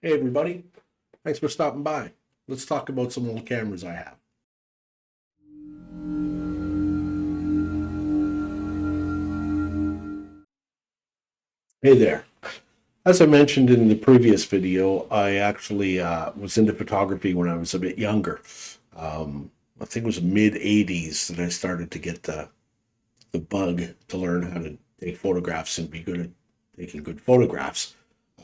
Hey everybody, thanks for stopping by. Let's talk about some old cameras I have. Hey there. As I mentioned in the previous video, I actually was into photography when I was a bit younger. I think it was mid 80s that I started to get the bug to learn how to take photographs and be good at taking good photographs.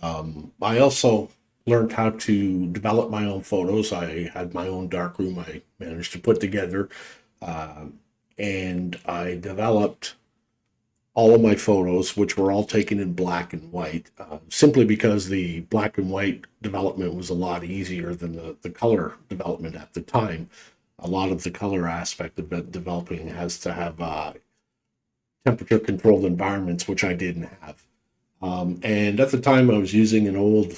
I also learned how to develop my own photos. I had my own darkroom I managed to put together, uh, and I developed all of my photos, which were all taken in black and white, simply because the black and white development was a lot easier than the color development at the time. A lot of the color aspect of developing has to have temperature controlled environments, which I didn't have. And at the time, I was using an old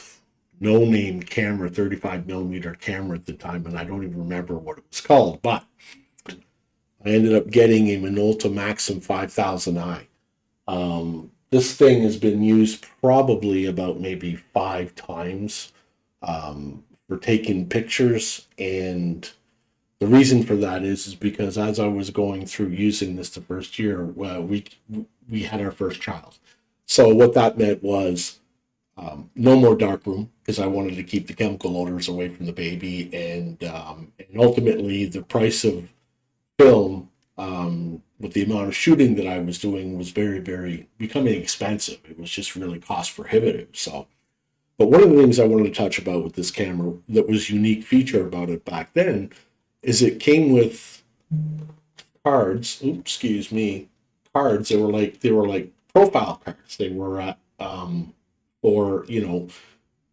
no name camera, 35 millimeter camera at the time, and I don't even remember what it was called, but I ended up getting a Minolta Maxim 5000i. This thing has been used probably about maybe 5 times for taking pictures, and the reason for that is because as I was going through using this the first year, we had our first child. So what that meant was no more darkroom because I wanted to keep the chemical odors away from the baby, and ultimately the price of film with the amount of shooting that I was doing was very becoming expensive. It was just really cost prohibitive. So, but one of the things I wanted to touch about with this camera that was unique feature about it back then is it came with cards. Oops, excuse me, cards. They were like profile cards. They were for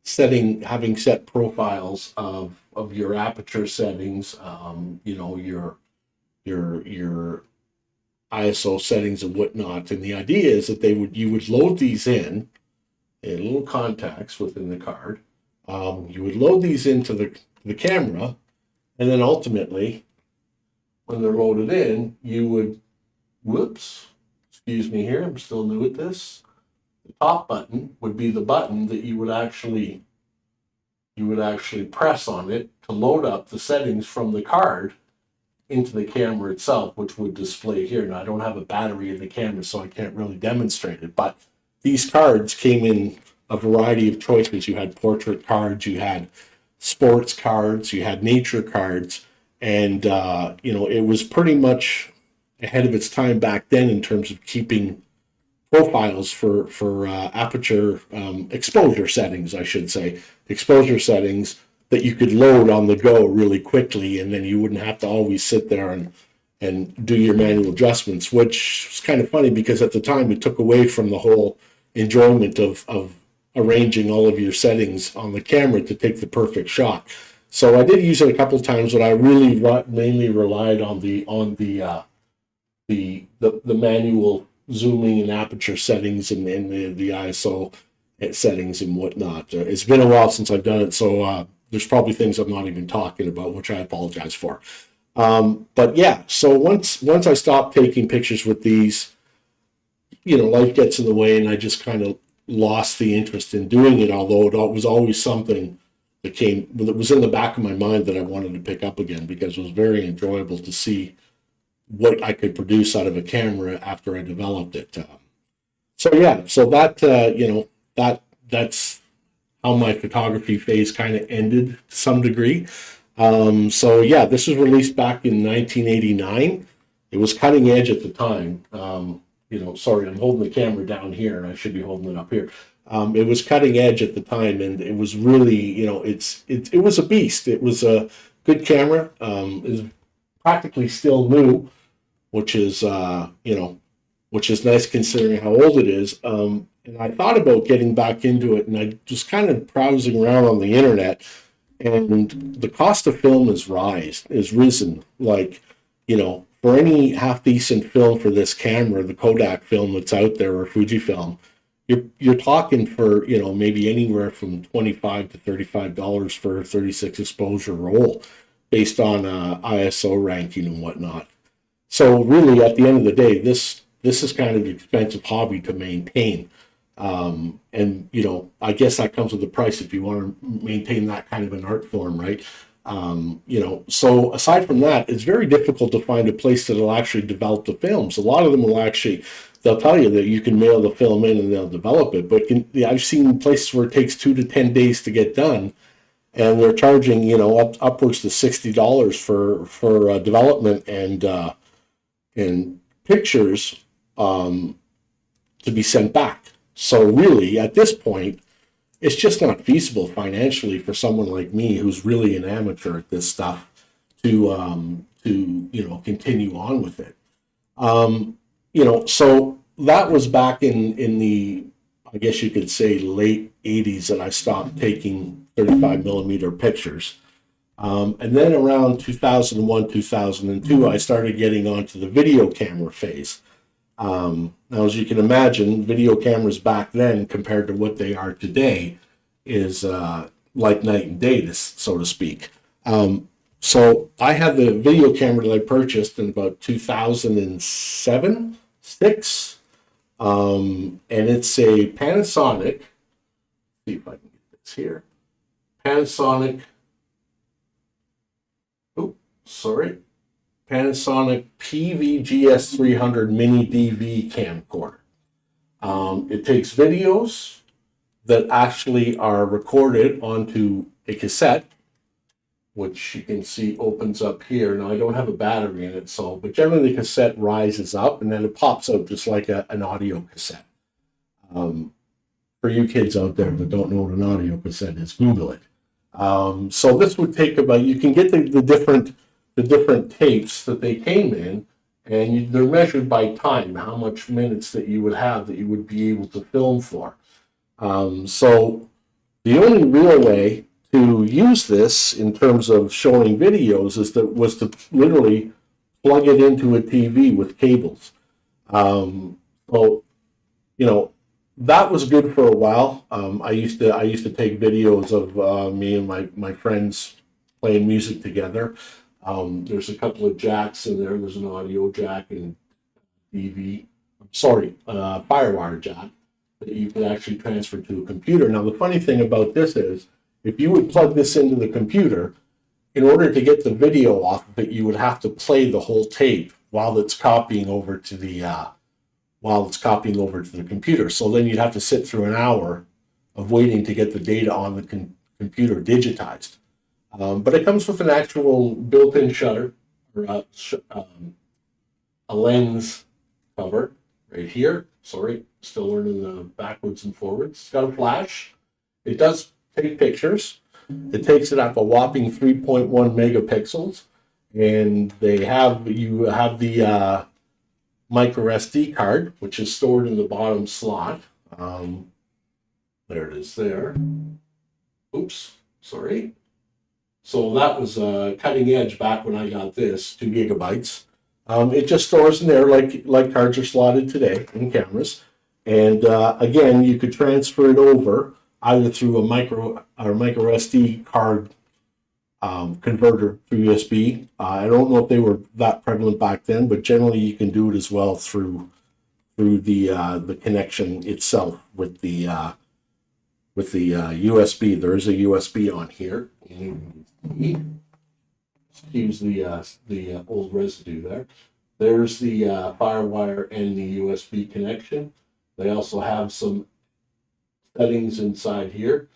setting having set profiles of your aperture settings. Your ISO settings and whatnot. And the idea is that you would load these in little contacts within the card. You would load these into the camera, and then ultimately, when they're loaded in, you would whoops, excuse me here, I'm still new at this. The top button would be the button that you would actually press on it to load up the settings from the card into the camera itself, which would display here. Now, I don't have a battery in the camera, so I can't really demonstrate it, but these cards came in a variety of choices. You had portrait cards, you had sports cards, you had nature cards, and it was pretty much ahead of its time back then in terms of keeping profiles for aperture exposure settings, I should say, exposure settings that you could load on the go really quickly, and then you wouldn't have to always sit there and do your manual adjustments, which was kind of funny because at the time it took away from the whole enjoyment of arranging all of your settings on the camera to take the perfect shot. So I did use it a couple of times, but I really mainly relied on the manual zooming and aperture settings and the ISO settings and whatnot. It's been a while since I've done it, so there's probably things I'm not even talking about, which I apologize for. But yeah, so once I stopped taking pictures with these, life gets in the way, and I just kind of lost the interest in doing it. Although it was always something that was in the back of my mind that I wanted to pick up again because it was very enjoyable to see what I could produce out of a camera after I developed it. So yeah, so that's how my photography phase kind of ended to some degree. So yeah, this was released back in 1989. It was cutting edge at the time. Sorry, I'm holding the camera down here, and I should be holding it up here. It was cutting edge at the time, and it was really, it was a beast. It was a good camera. It was practically still new, which is which is nice considering how old it is. And I thought about getting back into it, and I just kind of browsing around on the internet, and the cost of film is risen. Like, for any half decent film for this camera, the Kodak film that's out there or Fujifilm, you're talking for maybe anywhere from $25 to $35 for a 36 exposure roll, based on ISO ranking and whatnot. So really, at the end of the day, this is kind of an expensive hobby to maintain. And, I guess that comes with a price if you want to maintain that kind of an art form, right? So aside from that, it's very difficult to find a place that'll actually develop the films. A lot of them they'll tell you that you can mail the film in and they'll develop it. But I've seen places where it takes 2 to 10 days to get done, and they're charging, upwards to $60 for development and pictures to be sent back. So really, at this point, it's just not feasible financially for someone like me who's really an amateur at this stuff to continue on with it. So that was back in the, I guess you could say, late 80s that I stopped taking 35 millimeter pictures. And then around 2001, 2002, I started getting onto the video camera phase. Now, as you can imagine, video cameras back then compared to what they are today is like night and day, so to speak. So I had the video camera that I purchased in about 2007, 6, and it's a Panasonic. See if I can get this here. Panasonic. Panasonic PVGS 300 Mini DV camcorder. It takes videos that actually are recorded onto a cassette, which you can see opens up here. Now, I don't have a battery in it, but generally the cassette rises up and then it pops out just like an audio cassette. For you kids out there that don't know what an audio cassette is, Google it. So this would take you can get the different tapes that they came in, and they're measured by time, how much minutes that you would have that you would be able to film for. So the only real way to use this in terms of showing videos was to literally plug it into a TV with cables. That was good for a while. I used to take videos of me and my friends playing music together. There's a couple of jacks in there. There's an audio jack and FireWire jack that you can actually transfer to a computer. Now, the funny thing about this is, if you would plug this into the computer, in order to get the video off of it, you would have to play the whole tape while it's copying over to the computer. So then you'd have to sit through an hour of waiting to get the data on the computer digitized. But it comes with an actual built-in shutter, or a lens cover right here. Sorry, still learning the backwards and forwards. It's got a flash. It does take pictures. It takes it up a whopping 3.1 megapixels, and you have the micro SD card, which is stored in the bottom slot. There it is there. Oops, sorry. So that was cutting edge back when I got this, 2 gigabytes. It just stores in there like cards are slotted today in cameras. And again, you could transfer it over either through a micro SD card converter through USB. I don't know if they were that prevalent back then, but generally you can do it as well through the connection itself with the USB. There is a USB on here. Excuse the old residue there. There's the FireWire and the USB connection. They also have some settings inside here,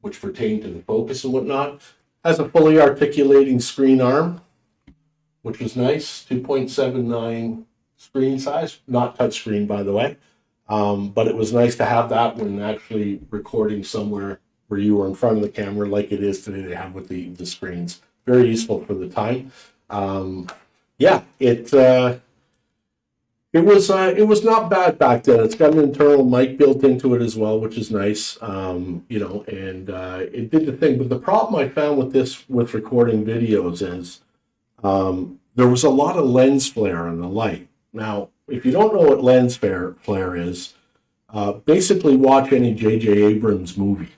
which pertain to the focus and whatnot. Has a fully articulating screen arm, which was nice. 2.79 screen size, not touchscreen, by the way. But it was nice to have that when actually recording somewhere where you were in front of the camera, like it is today. They have with the screens. Very useful for the time. It was not bad back then. It's got an internal mic built into it as well, which is nice. And it did the thing. But the problem I found with recording videos is there was a lot of lens flare on the light. Now, if you don't know what lens flare is, basically watch any J.J. Abrams movie.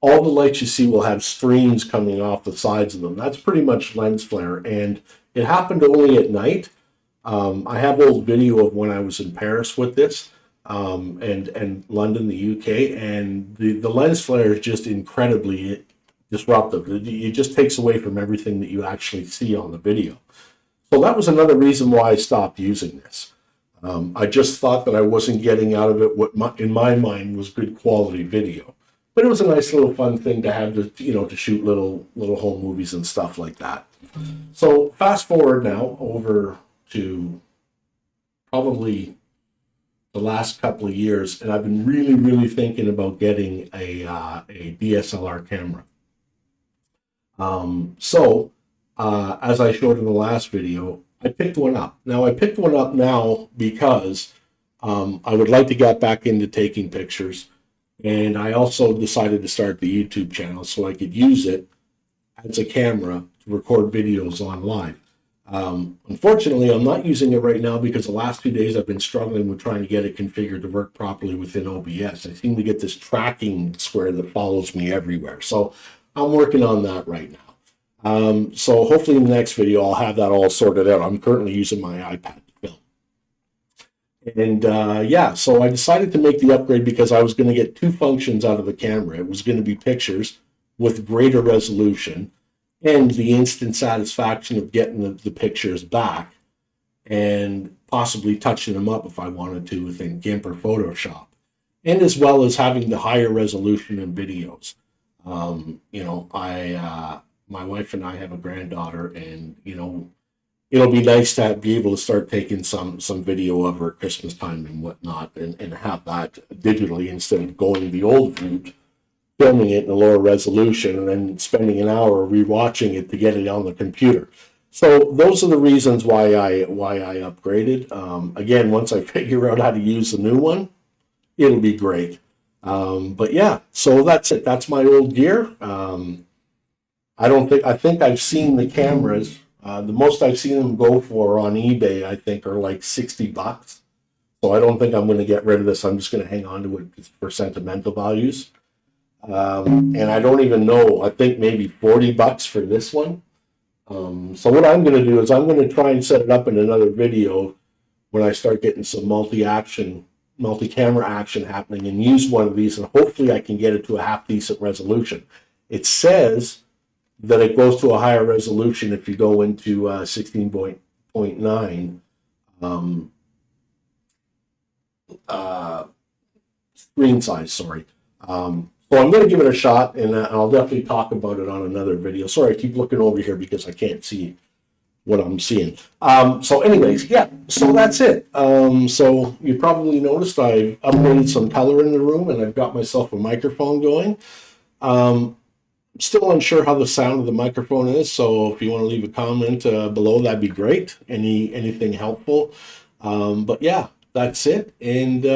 All the lights you see will have streams coming off the sides of them. That's pretty much lens flare. And it happened only at night. I have old video of when I was in Paris with this. and London, the UK, and the lens flare is just incredibly disruptive. It just takes away from everything that you actually see on the video. So that was another reason why I stopped using this. I just thought that I wasn't getting out of it what in my mind was good quality video. But it was a nice little fun thing to have to shoot little home movies and stuff like that. So fast forward now over to probably the last couple of years, and I've been really thinking about getting a DSLR camera. As I showed in the last video, I picked one up. Now I picked one up now because I would like to get back into taking pictures, and I also decided to start the YouTube channel so I could use it as a camera to record videos online. Unfortunately, I'm not using it right now because the last 2 days I've been struggling with trying to get it configured to work properly within OBS. I seem to get this tracking square that follows me everywhere. So I'm working on that right now. So hopefully in the next video, I'll have that all sorted out. I'm currently using my iPad to film. And so I decided to make the upgrade because I was going to get two functions out of the camera. It was going to be pictures with greater resolution and the instant satisfaction of getting the pictures back and possibly touching them up if I wanted to within GIMP or Photoshop, and as well as having the higher resolution in videos. My wife and I have a granddaughter, and it'll be nice to be able to start taking some video of her at Christmas time and whatnot, and have that digitally instead of going the old route, filming it in a lower resolution and then spending an hour rewatching it to get it on the computer. So those are the reasons why I upgraded. Again, once I figure out how to use the new one, it'll be great. But yeah, so that's it. That's my old gear. I think I've seen the cameras. The most I've seen them go for on eBay, I think, are like $60. So I don't think I'm going to get rid of this. I'm just going to hang on to it for sentimental values. And I don't even know, I think maybe $40 for this one. So what I'm going to do is I'm going to try and set it up in another video when I start getting some multi-camera action happening, and use one of these, and hopefully I can get it to a half decent resolution. It says that it goes to a higher resolution if you go into 16.9 screen size, sorry. So I'm going to give it a shot, and I'll definitely talk about it on another video. Sorry, I keep looking over here because I can't see what I'm seeing. So anyways, yeah, so that's it. So you probably noticed I upgraded some color in the room, and I've got myself a microphone going. Still unsure how the sound of the microphone is, so if you want to leave a comment below, that'd be great. Anything helpful. But yeah, that's it, and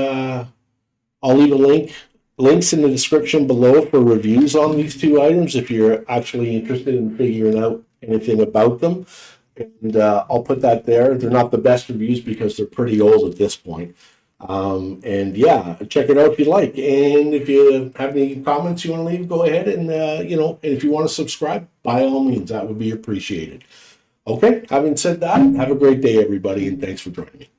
I'll leave links in the description below for reviews on these two items if you're actually interested in figuring out anything about them. And I'll put that there. They're not the best reviews because they're pretty old at this point. And yeah, check it out if you like. And if you have any comments you want to leave, go ahead and, and if you want to subscribe, by all means, that would be appreciated. Okay, having said that, have a great day, everybody, and thanks for joining me.